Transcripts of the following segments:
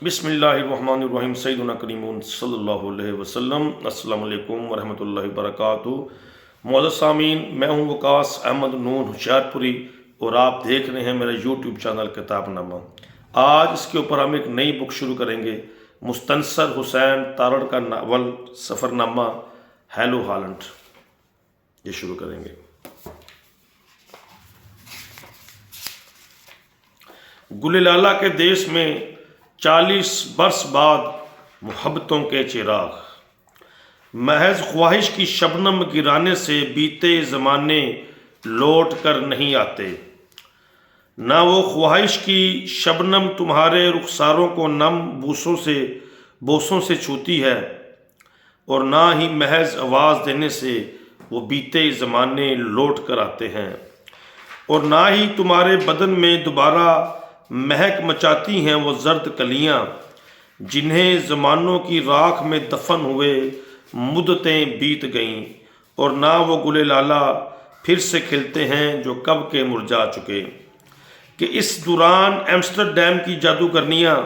بسم اللہ الرحمن الرحیم سیدنا کریم صلی اللہ علیہ وسلم۔ السلام علیکم ورحمۃ اللہ وبرکاتہ۔ معزز سامعین، میں ہوں وقاص احمد نون ہوشیارپوری اور آپ دیکھ رہے ہیں میرا یوٹیوب چینل کتاب نامہ۔ آج اس کے اوپر ہم ایک نئی بک شروع کریں گے، مستنصر حسین تارڑ کا ناول سفر نامہ ہیلو ہالینڈ، یہ شروع کریں گے۔ گل لالہ کے دیس میں 40 برس بعد محبتوں کے چراغ، محض خواہش کی شبنم گرانے سے بیتے زمانے لوٹ کر نہیں آتے۔ نہ وہ خواہش کی شبنم تمہارے رخساروں کو نم بوسوں سے چھوتی ہے، اور نہ ہی محض آواز دینے سے وہ بیتے زمانے لوٹ کر آتے ہیں، اور نہ ہی تمہارے بدن میں دوبارہ مہک مچاتی ہیں وہ زرد کلیاں جنہیں زمانوں کی راکھ میں دفن ہوئے مدتیں بیت گئیں، اور نہ وہ گل لالہ پھر سے کھلتے ہیں جو کب کے مرجھا چکے۔ کہ اس دوران ایمسٹرڈیم کی جادوگرنیاں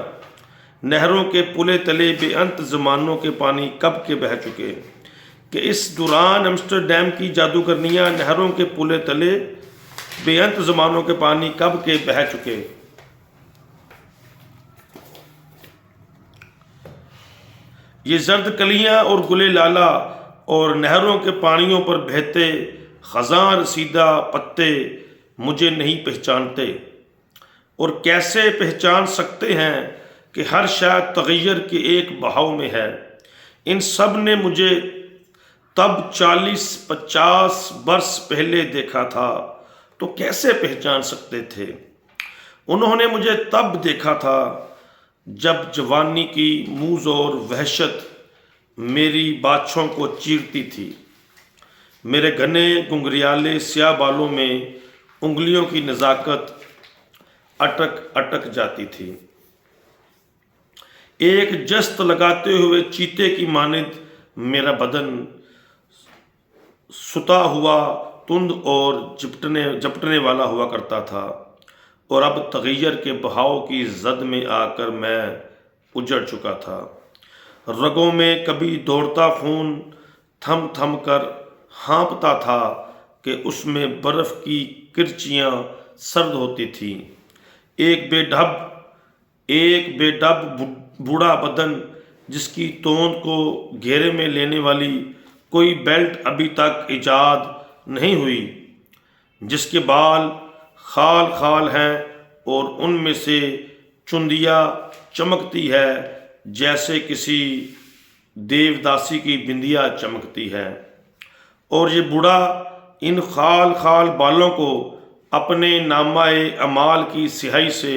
نہروں کے پلے تلے بے انت زمانوں کے پانی کب کے بہہ چکے۔ کہ اس دوران ایمسٹرڈیم کی جادوگرنیاں نہروں کے پلے تلے بے انت زمانوں کے پانی کب کے بہہ چکے۔ یہ زرد کلیاں اور گل لالہ اور نہروں کے پانیوں پر بہتے خزاں رسیدہ پتے مجھے نہیں پہچانتے، اور کیسے پہچان سکتے ہیں کہ ہر شے تغیر کے ایک بہاؤ میں ہے۔ ان سب نے مجھے تب 40-50 برس پہلے دیکھا تھا تو کیسے پہچان سکتے تھے۔ انہوں نے مجھے تب دیکھا تھا جب جوانی کی موز اور وحشت میری باچھوں کو چیرتی تھی، میرے گھنے گنگریالے سیاہ بالوں میں انگلیوں کی نزاکت اٹک جاتی تھی۔ ایک جست لگاتے ہوئے چیتے کی مانند میرا بدن ستا ہوا تند اور جھپٹنے والا ہوا کرتا تھا، اور اب تغیر کے بہاؤ کی زد میں آ کر میں اجڑ چکا تھا۔ رگوں میں کبھی دوڑتا خون تھم تھم کر ہانپتا تھا کہ اس میں برف کی کرچیاں سرد ہوتی تھیں۔ ایک بے ڈب بوڑھا بدن جس کی توند کو گھیرے میں لینے والی کوئی بیلٹ ابھی تک ایجاد نہیں ہوئی، جس کے بال خال خال ہیں اور ان میں سے چندیا چمکتی ہے جیسے کسی دیوداسی کی بندیا چمکتی ہے، اور یہ بوڑھا ان خال خال بالوں کو اپنے نامہ اعمال کی سیاہی سے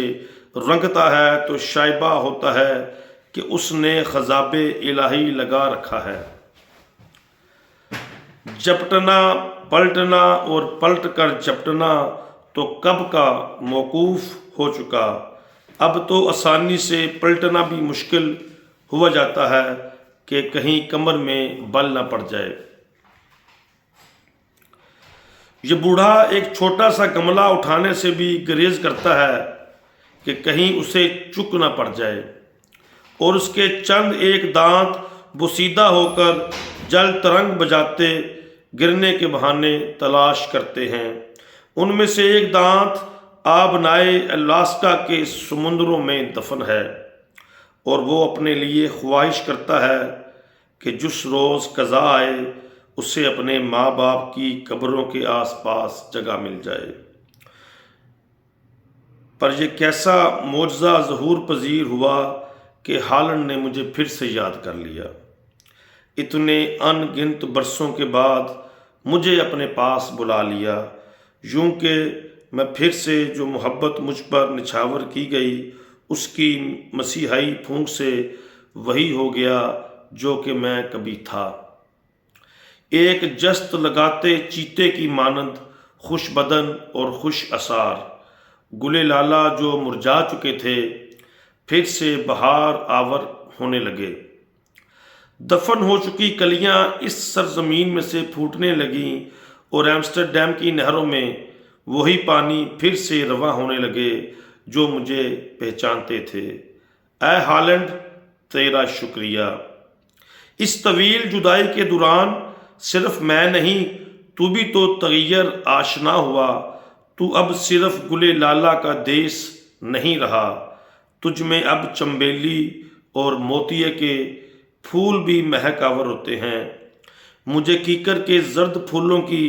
رنگتا ہے تو شائبہ ہوتا ہے کہ اس نے خضاب الہی لگا رکھا ہے۔ جپٹنا پلٹنا اور پلٹ کر جپٹنا تو کب کا موقوف ہو چکا، اب تو آسانی سے پلٹنا بھی مشکل ہوا جاتا ہے کہ کہیں کمر میں بل نہ پڑ جائے۔ یہ بوڑھا ایک چھوٹا سا گملہ اٹھانے سے بھی گریز کرتا ہے کہ کہیں اسے چک نہ پڑ جائے، اور اس کے چند ایک دانت بوسیدہ ہو کر جل ترنگ بجاتے گرنے کے بہانے تلاش کرتے ہیں۔ ان میں سے ایک دانت آبنائے الاسکا کے سمندروں میں دفن ہے، اور وہ اپنے لیے خواہش کرتا ہے کہ جس روز قضا آئے اسے اپنے ماں باپ کی قبروں کے آس پاس جگہ مل جائے۔ پر یہ کیسا معجزہ ظہور پذیر ہوا کہ ہالینڈ نے مجھے پھر سے یاد کر لیا۔ اتنے ان گنت برسوں کے بعد مجھے اپنے پاس بلا لیا، یوں کہ میں پھر سے جو محبت مجھ پر نچھاور کی گئی اس کی مسیحائی پھونک سے وہی ہو گیا جو کہ میں کبھی تھا۔ ایک جست لگاتے چیتے کی مانند خوش بدن اور خوش اثار گل لالہ جو مرجھا چکے تھے پھر سے بہار آور ہونے لگے۔ دفن ہو چکی کلیاں اس سرزمین میں سے پھوٹنے لگیں، اور ایمسٹرڈیم کی نہروں میں وہی پانی پھر سے رواں ہونے لگے جو مجھے پہچانتے تھے۔ اے ہالینڈ تیرا شکریہ۔ اس طویل جدائی کے دوران صرف میں نہیں، تو بھی تو تغیر آشنا ہوا۔ تو اب صرف گل لالہ کا دیس نہیں رہا، تجھ میں اب چنبیلی اور موتیے کے پھول بھی مہک آور ہوتے ہیں۔ مجھے کیکر کے زرد پھولوں کی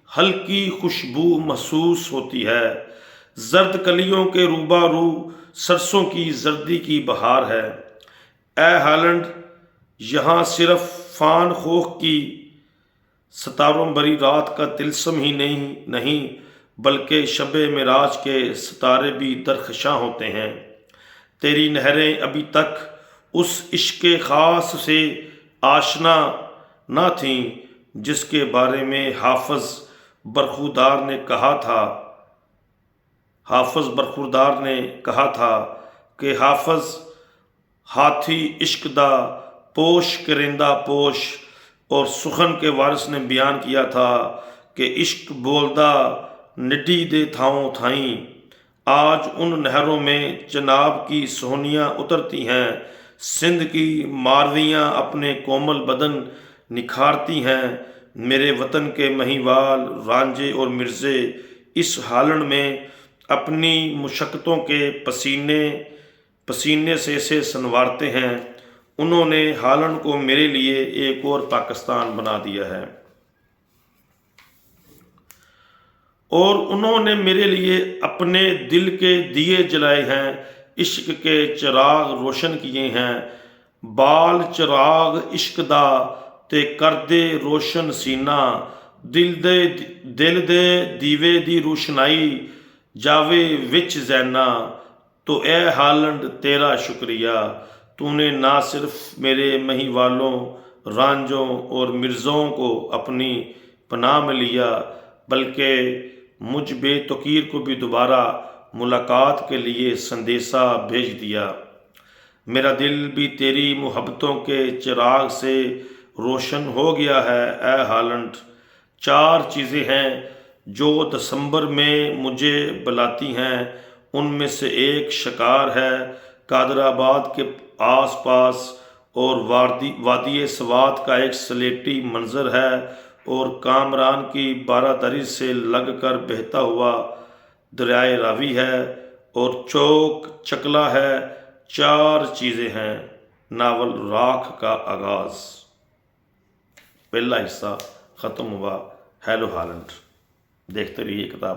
ہلکی خوشبو محسوس ہوتی ہے۔ زرد کلیوں کے روبارو سرسوں کی زردی کی بہار ہے۔ اے ہالینڈ، یہاں صرف فان خوخ کی ستاروں بری رات کا طلسم ہی نہیں بلکہ شب معراج کے ستارے بھی درخشاں ہوتے ہیں۔ تیری نہریں ابھی تک اس عشق خاص سے آشنا نہ تھیں جس کے بارے میں حافظ برخوردار نے کہا تھا کہ حافظ ہاتھی عشق دا پوش کرندہ پوش، اور سخن کے وارث نے بیان کیا تھا کہ عشق بولدا نڈی دے تھاؤں تھائیں۔ آج ان نہروں میں چناب کی سونیاں اترتی ہیں، سندھ کی مارویاں اپنے کومل بدن نکھارتی ہیں۔ میرے وطن کے مہیوال رانجھے اور مرزے اس ہالینڈ میں اپنی مشقتوں کے پسینے سے اسے سنوارتے ہیں۔ انہوں نے ہالینڈ کو میرے لیے ایک اور پاکستان بنا دیا ہے، اور انہوں نے میرے لیے اپنے دل کے دیے جلائے ہیں، عشق کے چراغ روشن کیے ہیں۔ بال چراغ عشق دا تے کر دے روشن سینہ، دل دے دیوے دی روشنائی جاوے وچ زینا۔ تو اے ہالینڈ تیرا شکریہ، تو نے نہ صرف میرے مہیوالوں رانجھوں اور مرزوں کو اپنی پناہ میں لیا بلکہ مجھ بے توقیر کو بھی دوبارہ ملاقات کے لیے سندیسہ بھیج دیا۔ میرا دل بھی تیری محبتوں کے چراغ سے روشن ہو گیا ہے۔ اے ہالینڈ، 4 چیزیں ہیں جو دسمبر میں مجھے بلاتی ہیں، ان میں سے ایک شکار ہے، قادر آباد کے آس پاس اور وادی سوات کا ایک سلیٹی منظر ہے، اور کامران کی بارادری سے لگ کر بہتا ہوا دریائے راوی ہے، اور چوک چکلا ہے۔ 4 چیزیں ہیں۔ ناول راکھ کا آغاز، پہلا حصہ ختم ہوا۔ ہیلو ہالینڈ، دیکھتے رہیے کتاب